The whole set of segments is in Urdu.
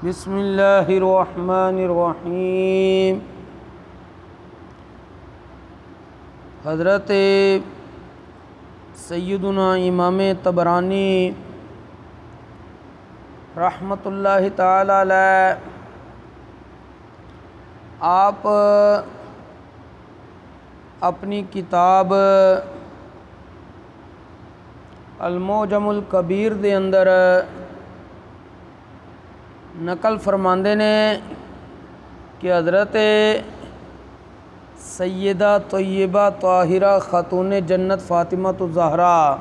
بسم اللہ الرحمن الرحیم۔ حضرت سیدنا امام طبرانی رحمۃ اللہ تعالی علیہ آپ اپنی کتاب المعجم الکبیر دے اندر نقل فرماندے نے کہ حضرت سیدہ طیبہ طاہرہ خاتون جنت فاطمہ الزہرا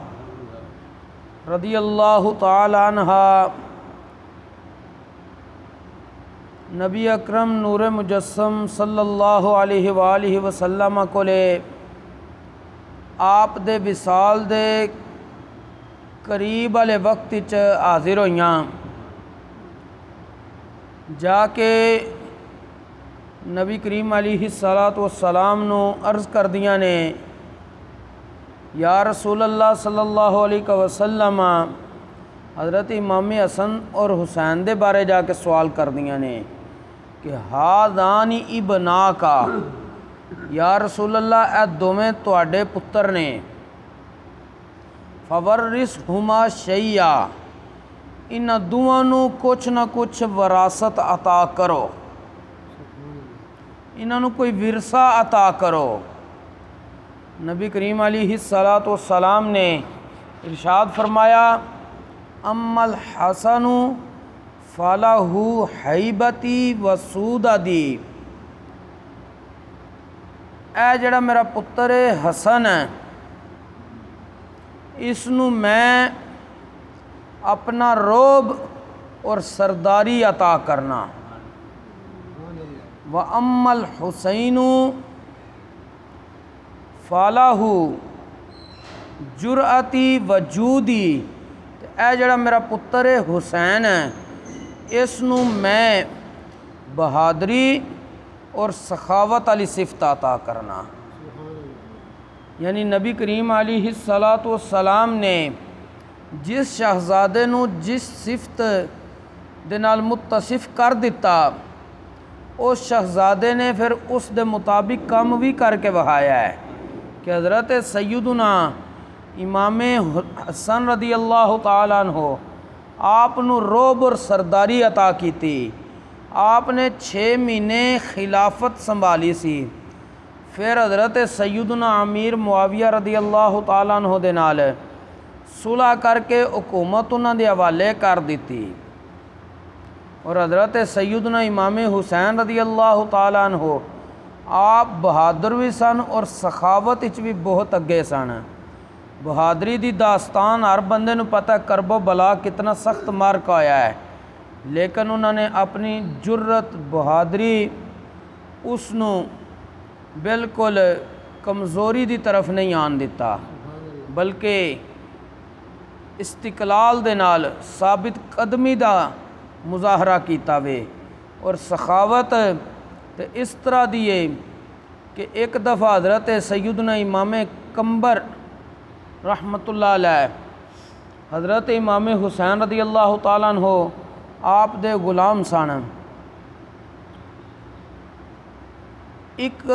رضی اللہ تعالی عنہا نبی اکرم نور مجسم صلی اللہ علیہ وآلہ وسلم کو لے آپ دے وصال دے قریب والے وقت حاضر ہوئیاں، جا کے نبی کریم علیہ الصلاۃ والسلام نو عرض کر دیاں نے، یا رسول اللہ صلی اللہ علیہ وسلم حضرت امام حسن اور حسین دے بارے جا کے سوال کر دیاں نے کہ ہاذان ابنا کا، یا رسول اللہ اے دوویں تواڈے پتر نے، فورثہما شیئا، انہاں دوواں نو کچھ نہ کچھ وراثت عطا کرو، انہاں نو کوئی ورثہ عطا کرو۔ نبی کریم علیہ الصلاۃ والسلام نے ارشاد فرمایا، اما الحسن فلہ حیبتی و سوددی، اے جڑا میرا پتر حسن ہے، اس نو میں اپنا روب اور سرداری عطا کرنا، وَأَمَّا الْحُسَيْنُ فَلَهُ جُرْأَتِي وَجُودِي، اے جڑا میرا پتر حسین ہے، اس نو میں بہادری اور سخاوت والی صفت عطا کرنا۔ یعنی نبی کریم علیہ الصلاۃ والسلام نے جس شہزادے نو جس صفت دے نال متصف کر دیتا، اس شہزادے نے پھر اس دے مطابق کام بھی کر کے وہایا ہے کہ حضرت سیدنا امام حسن رضی اللہ تعالیٰ عنہ آپ نو روب اور سرداری عطا کی تھی، آپ نے 6 مہینے خلافت سنبھالی سی، پھر حضرت سیدنا امیر معاویہ رضی اللہ تعالیٰ عنہ دے نال صلح کر کے حکومت انہاں دے حوالے کر دیتی، اور حضرت سیدنا امام حسین رضی اللہ تعالیٰ عنہ آپ بہادر بھی سن اور سخاوت وچ بھی بہت اگے سن۔ بہادری دی داستان ہر بندے نو پتہ، کرب و بلا کتنا سخت مارکا ہویا ہے، لیکن انہوں نے اپنی جرت بہادری اس نو بالکل کمزوری دی طرف نہیں آن دیتا، بلکہ استقلال دے نال ثابت قدمی دا مظاہرہ کیتا وے، اور سخاوت تے اس طرح دیے کہ ایک دفعہ حضرت سیدنا امام کمبر رحمۃ اللہ علیہ حضرت امام حسین رضی اللہ تعالیٰ عنہ آپ دے غلام سن، ایک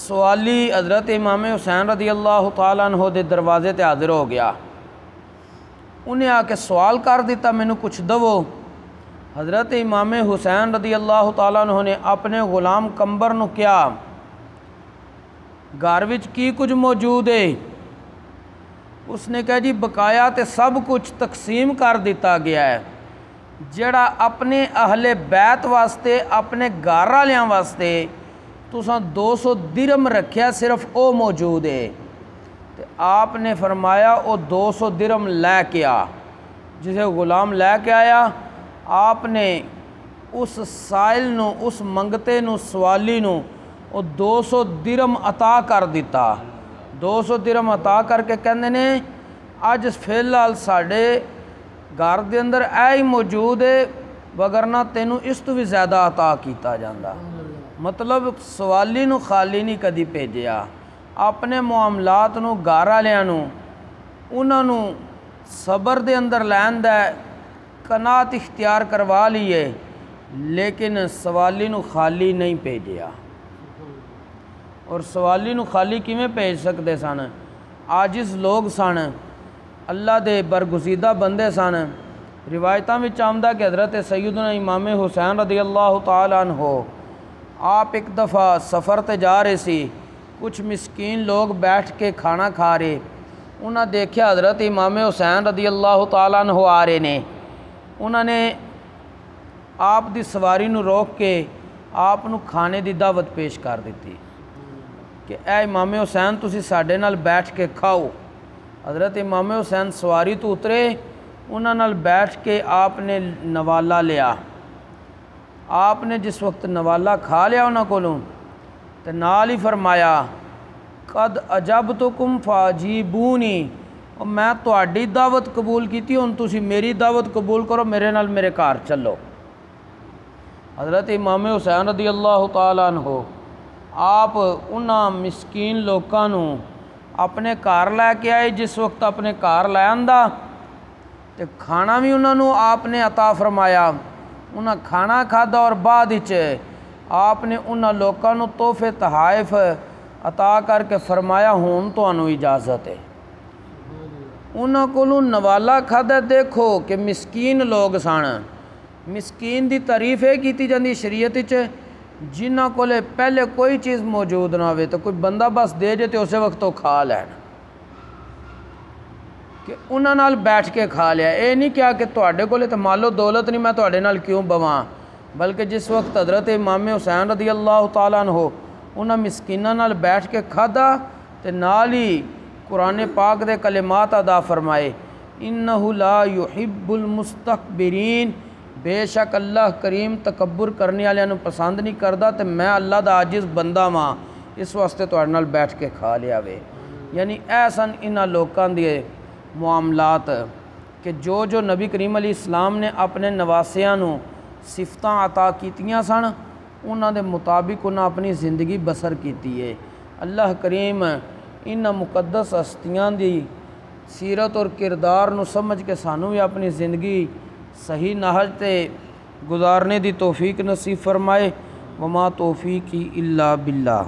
سوالی حضرت امام حسین رضی اللہ تعالیٰ عنہ دے دروازے تے حاضر ہو گیا، انہیں آ کے سوال کر دیتا، مینوں کچھ دو۔ حضرت امام حسین رضی اللہ تعالیٰ عنہ نے اپنے غلام کمبر نو کیا، گھر وچ کی کچھ موجود ہے؟ اس نے کہا جی بقایا تے سب کچھ تقسیم کر دیتا گیا ہے، جڑا اپنے اہل بیت واسطے اپنے گھر والیاں واسطے تساں 200 درہم رکھیا صرف او موجود ہے۔ تے آپ نے فرمایا او 200 درہم لے کے آ۔ جسے غلام لے کے آیا، آپ نے اس سائل نو، اس منگتے نو، سوالی نو او 200 درہم عطا کر دیتا۔ 200 درہم عطا کر کے کہندے نے اج فی الحال ساڈے گھر دے اندر اے ہی موجود ہے، وگرنہ تینوں اس تو بھی زیادہ عطا کیتا جاندا۔ مطلب سوالی نو خالی نہیں کدی بھیجیا، اپنے معاملات نو گھر والیاں نو انہاں نو صبر دے اندر لین دا قناعت اختیار کروا لیے، لیکن سوالی نو خالی نہیں بھیجیا۔ اور سوالی نو خالی کیویں بھیج سکتے سن؟ عاجز لوگ سن، اللہ دے برگزیدہ بندے سن۔ روایتاں وچ آمدہ کہ حضرت سیدنا امام حسین رضی اللہ تعالیٰ عنہ آپ ایک دفعہ سفر تے جا رہے سی، کچھ مسکین لوگ بیٹھ کے کھانا کھا رہے، انہاں دیکھیا حضرت امام حسین رضی اللہ تعالیٰ عنہ آ رہے نے، انہاں نے آپ دی سواری نو روک کے آپ نو کھانے دی دعوت پیش کر دیتی کہ اے امام حسین تسی ساڈے نال بیٹھ کے کھاؤ۔ حضرت امام حسین سواری تو اترے، انہاں نال بیٹھ کے آپ نے نوالا لیا۔ آپ نے جس وقت نوالا کھا لیا انہاں کولوں تے نال ہی فرمایا قد اجبتکم فاجیبونی، اور میں تہاڈی دعوت قبول کیتی، ہن تسی میری دعوت قبول کرو، میرے نال میرے گھر چلو۔ حضرت امام حسین رضی اللہ تعالیٰ عنہ آپ انہاں مسکین لوکاں نو اپنے گھر لے کے آئے۔ جس وقت اپنے گھر لے آندا تے کھانا بھی انہاں نو آپ نے عطا فرمایا، انہاں کھانا کھادا، اور بعد وچ آپ نے انہاں لوکاں نو تحفے تحائف عطا کر کے فرمایا ہن تانوں اجازت ہے۔ انہاں کولوں نوالا کھادا، دیکھو کہ مسکین لوگ سن، مسکین دی تعریف یہ کیتی جاندی شریعت وچ جنہاں کولے پہلے کوئی چیز موجود نہ ہوئے تو کوئی بندہ بس دے جے تے اسے وقت تو کھا لین، کہ انہاں نال بیٹھ کے کھا لیا۔ اے نہیں کیا کہ تواڈے کولے تے مال و دولت نہیں، میں تواڈے نال کیوں بواں، بلکہ جس وقت حضرت امام حسین رضی اللہ تعالیٰ عنہ انہاں مسکیناں نال بیٹھ کے کھادا تے نال ہی قرآن پاک دے کلمات ادا فرمائے انہ لا یحب المستکبرین، بے شک اللہ کریم تکبر کرنے والوں نو پسند نہیں کردا، تے میں اللہ دا عاجز بندہ واں، اس واسطے تواڈے نال بیٹھ کے کھا لیا وے۔ یعنی ایسن انہاں لوکاں دے معاملات کہ جو نبی کریم علیہ السلام نے اپنے نواسیاں نو صفتاں عطا کیتیاں سن، انہاں دے مطابق انہاں اپنی زندگی بسر کیتی ہے۔ اللہ کریم انہاں مقدس ہستیاں دی سیرت اور کردار نو سمجھ کے سانوں بھی اپنی زندگی صحیح نہج تے گزارنے دی توفیق نصیب فرمائے۔ وما توفیقی الا باللہ۔